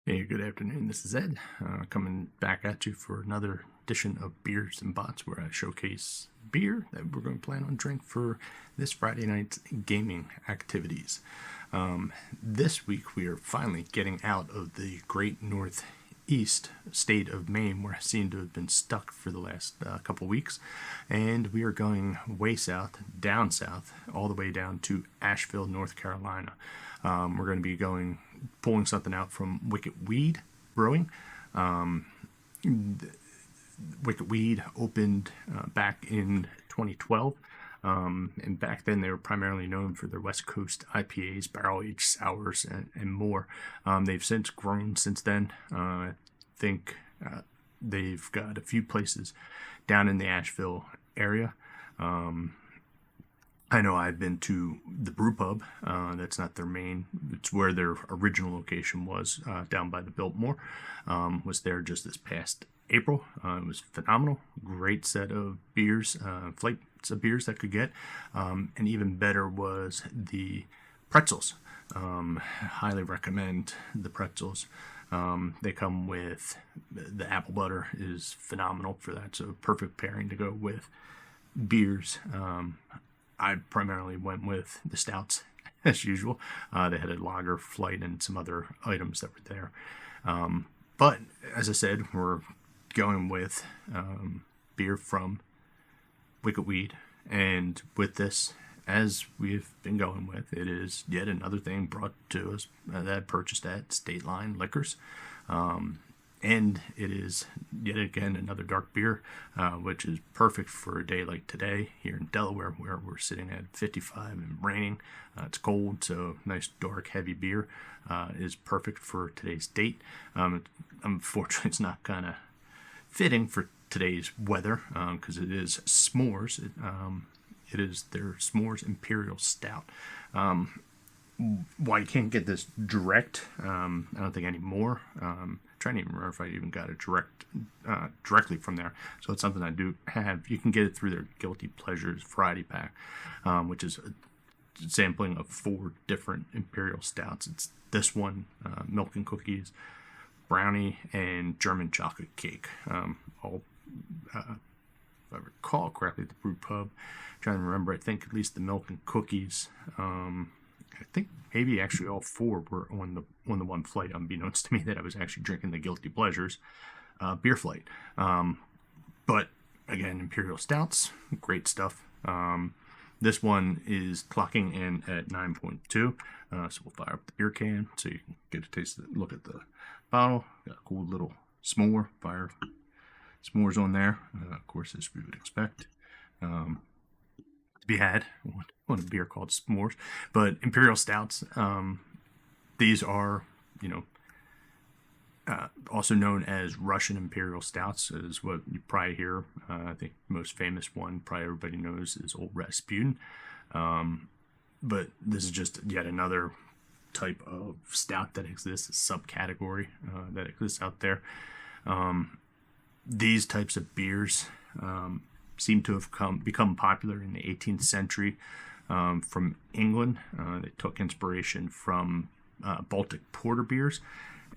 Hey, good afternoon. This is Ed, coming back at you for another edition of Beers and Bots, where I showcase beer that we're going to plan on drink for this Friday night's gaming activities. This week, we are finally getting out of the great northeast state of Maine, where I seem to have been stuck for the last couple weeks, and we are going way south, all the way down to Asheville, North Carolina. We're going to be pulling something out from Wicked Weed Brewing. Wicked Weed opened back in 2012, and back then they were primarily known for their West Coast IPAs, barrel-aged sours, and more. They've since grown since then. I think they've got a few places down in the Asheville area. I know I've been to the brew pub. That's not their main. It's where their original location was, down by the Biltmore. Was there just this past April. It was phenomenal. Great set of beers, flights of beers that I could get. And even better was the pretzels. Highly recommend the pretzels. They come with the apple butter is phenomenal for that. So perfect pairing to go with beers. I primarily went with the stouts as usual. They had a lager, flight, and some other items that were there. But as I said, we're going with beer from Wicked Weed. And with this, as we've been going with, it is yet another thing brought to us that I purchased at State Line Liquors. And it is yet again another dark beer, which is perfect for a day like today here in Delaware, where we're sitting at 55 and raining. It's cold, so nice dark heavy beer is perfect for today's date. Unfortunately, it's not kind of fitting for today's weather because it is S'mores. It is their S'mores Imperial Stout. Why you can't get this direct, I don't think anymore. Trying to even remember if I even got it directly from there. So it's something I do have. You can get it through their Guilty Pleasures variety pack, which is a sampling of 4 different imperial stouts. It's this one, milk and cookies, brownie, and German chocolate cake. All, if I recall correctly, the brew pub. Trying to remember, I think at least the milk and cookies. I think maybe actually all 4 were on the one flight, unbeknownst to me that I was actually drinking the Guilty Pleasures beer flight. But again, Imperial Stouts, great stuff. This one is clocking in at 9.2. So we'll fire up the beer can so you can get a taste of it. Look at the bottle. Got a cool little s'more, fire s'mores on there. Of course, as we would expect. To be had on a beer called S'mores. But Imperial Stouts, these are, also known as Russian Imperial Stouts, is what you probably hear. I think the most famous one, probably everybody knows, is Old Rasputin. But this is just yet another type of stout that exists, a subcategory that exists out there. These types of beers seem to have become popular in the 18th century from England. They took inspiration from Baltic porter beers,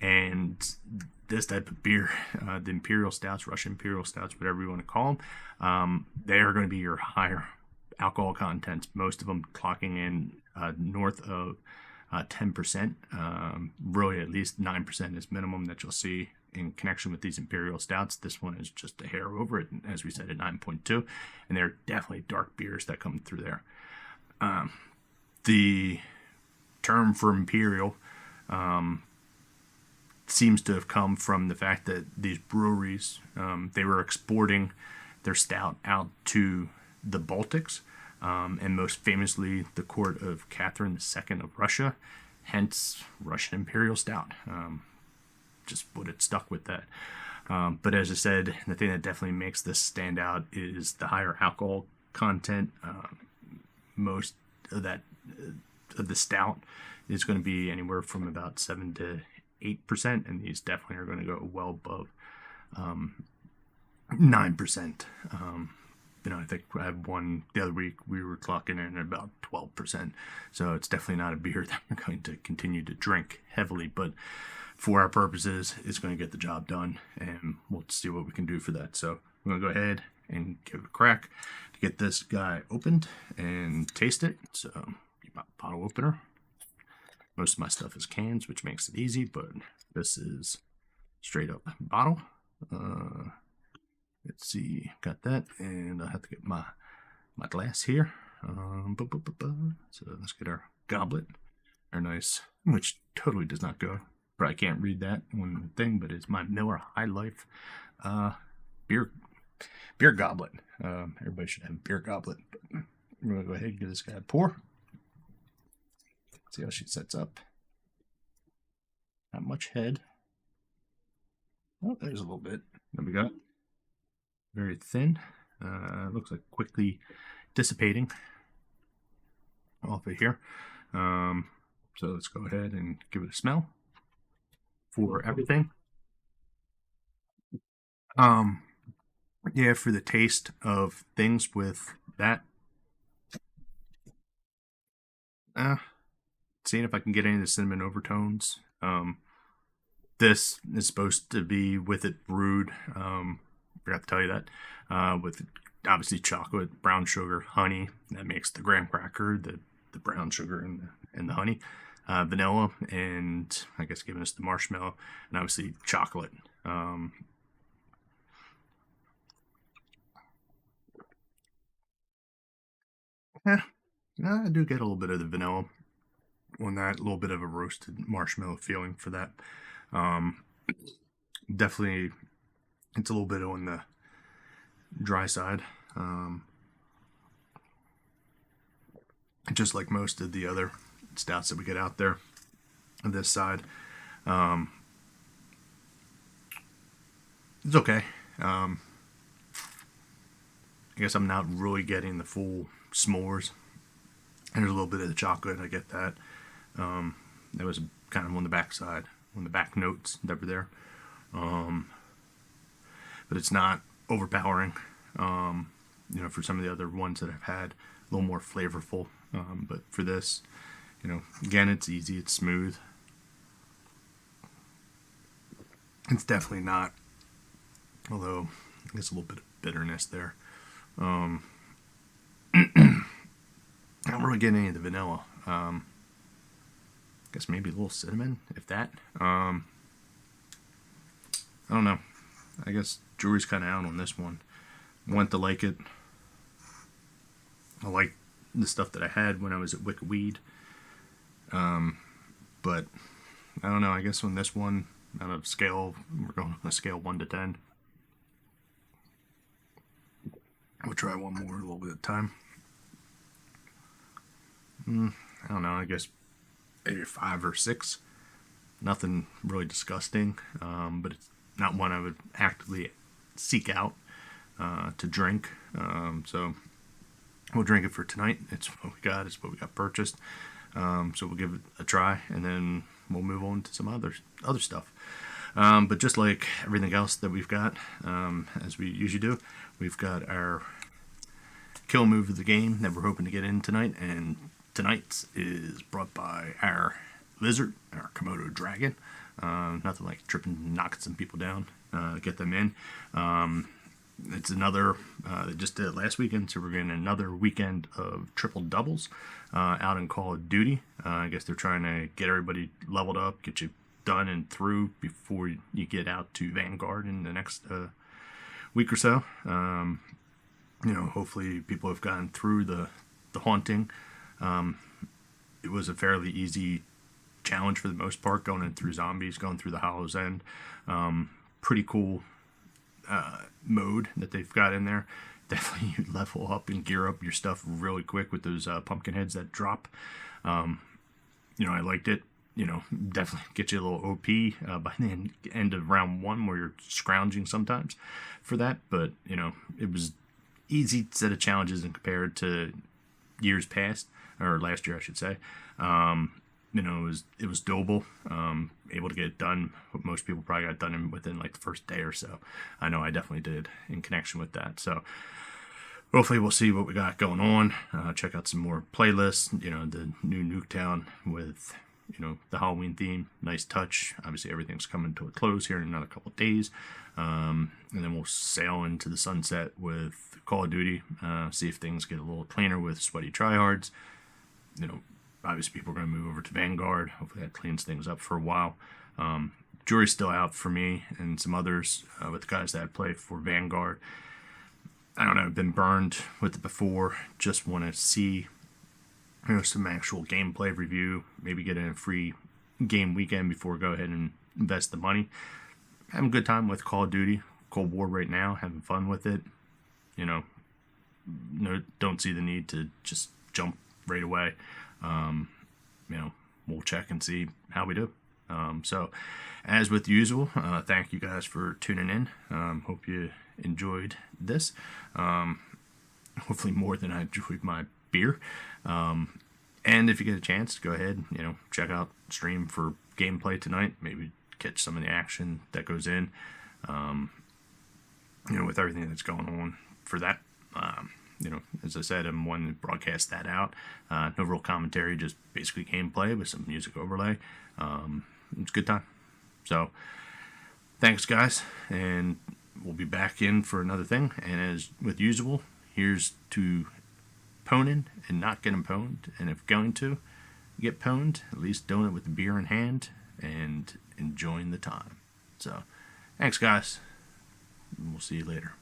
and this type of beer, the Imperial Stouts, Russian Imperial Stouts, whatever you want to call them, they are going to be your higher alcohol contents, most of them clocking in north of 10%. Really, at least 9% is minimum that you'll see in connection with these Imperial Stouts. This one is just a hair over it, as we said, at 9.2, and they're definitely dark beers that come through there. The term for Imperial seems to have come from the fact that these breweries, they were exporting their stout out to the Baltics, and most famously the court of Catherine II of Russia, hence Russian Imperial Stout. Just would have stuck with that. But as I said, the thing that definitely makes this stand out is the higher alcohol content. Most of that of the stout is going to be anywhere from about 7 to 8%, and these definitely are going to go well above 9%. I think I had one the other week, we were clocking in at about 12%. So it's definitely not a beer that we're going to continue to drink heavily, but for our purposes, it's going to get the job done, and we'll see what we can do for that. So I'm going to go ahead and give it a crack to get this guy opened and taste it. So get my bottle opener. Most of my stuff is cans, which makes it easy, but this is straight up bottle. Let's see, got that, and I have to get my glass here. So let's get our goblet, our nice, which totally does not go. Probably can't read that one thing, but it's my Miller High Life beer goblet. Everybody should have a beer goblet. But I'm gonna go ahead and give this guy a pour. See how she sets up. Not much head. Oh, there's a little bit. There we go. Very thin. Looks like quickly dissipating off of here. So let's go ahead and give it a smell for everything. Yeah, for the taste of things with that. Seeing if I can get any of the cinnamon overtones. This is supposed to be with it brewed. Forgot to tell you that. With obviously chocolate, brown sugar, honey. That makes the graham cracker, the brown sugar and the honey. Vanilla, and I guess giving us the marshmallow, and obviously chocolate. I do get a little bit of the vanilla on that, a little bit of a roasted marshmallow feeling for that. Definitely, it's a little bit on the dry side. Just like most of the other stouts that we get out there on this side. It's okay. I guess I'm not really getting the full s'mores. And there's a little bit of the chocolate, I get that. That was kind of on the back side, on the back notes that were there. But it's not overpowering. For some of the other ones that I've had, a little more flavorful. But for this, again, it's easy, it's smooth. It's definitely not, although I guess a little bit of bitterness there. I don't really get any of the vanilla. I guess maybe a little cinnamon, if that. I don't know. I guess jury's kind of out on this one. I want to like it. I like the stuff that I had when I was at Wicked Weed. But I don't know. I guess on this one, out of scale, we're going on a scale 1 to 10. We'll try one more, a little bit of time. I don't know. I guess maybe 5 or 6. Nothing really disgusting, but it's not one I would actively seek out to drink. So we'll drink it for tonight. It's what we got. It's what we got purchased. So we'll give it a try, and then we'll move on to some other stuff. But just like everything else that we've got, as we usually do, we've got our kill move of the game that we're hoping to get in tonight, and tonight's is brought by our lizard, our Komodo dragon. Nothing like tripping and knocking some people down, get them in. It's another, they just did it last weekend, so we're getting another weekend of triple doubles out in Call of Duty. I guess they're trying to get everybody leveled up, get you done and through before you get out to Vanguard in the next week or so. Hopefully people have gotten through the haunting. It was a fairly easy challenge for the most part, going in through zombies, going through the Hollow's End. Pretty cool mode that they've got in there. Definitely you level up and gear up your stuff really quick with those pumpkin heads that drop. I liked it. Definitely get you a little OP by the end of round 1, where you're scrounging sometimes for that. But it was easy set of challenges and compared to years past, or last year I should say. It was doable, able to get it done. Most people probably got done within like the first day or so. I know I definitely did in connection with that. So hopefully we'll see what we got going on. Check out some more playlists. The new Nuketown with the Halloween theme, nice touch. Obviously, everything's coming to a close here in another couple of days. And then we'll sail into the sunset with Call of Duty, see if things get a little cleaner with sweaty tryhards. Obviously, people are going to move over to Vanguard. Hopefully, that cleans things up for a while. Jury's still out for me and some others with the guys that play for Vanguard. I don't know, I've been burned with it before. Just want to see some actual gameplay review. Maybe get in a free game weekend before go ahead and invest the money. Having a good time with Call of Duty, Cold War right now, having fun with it. Don't see the need to just jump right away. We'll check and see how we do. So, as with usual, thank you guys for tuning in. Hope you enjoyed this. Hopefully more than I enjoyed my beer. And if you get a chance, go ahead, check out stream for gameplay tonight. Maybe catch some of the action that goes in, with everything that's going on for that. As I said, I'm one to broadcast that out. No real commentary, just basically gameplay with some music overlay. It's a good time. So, thanks, guys, and we'll be back in for another thing. And as with usual, here's to poning and not getting pwned. And if going to get pwned, at least doing it with the beer in hand and enjoying the time. So, thanks, guys. We'll see you later.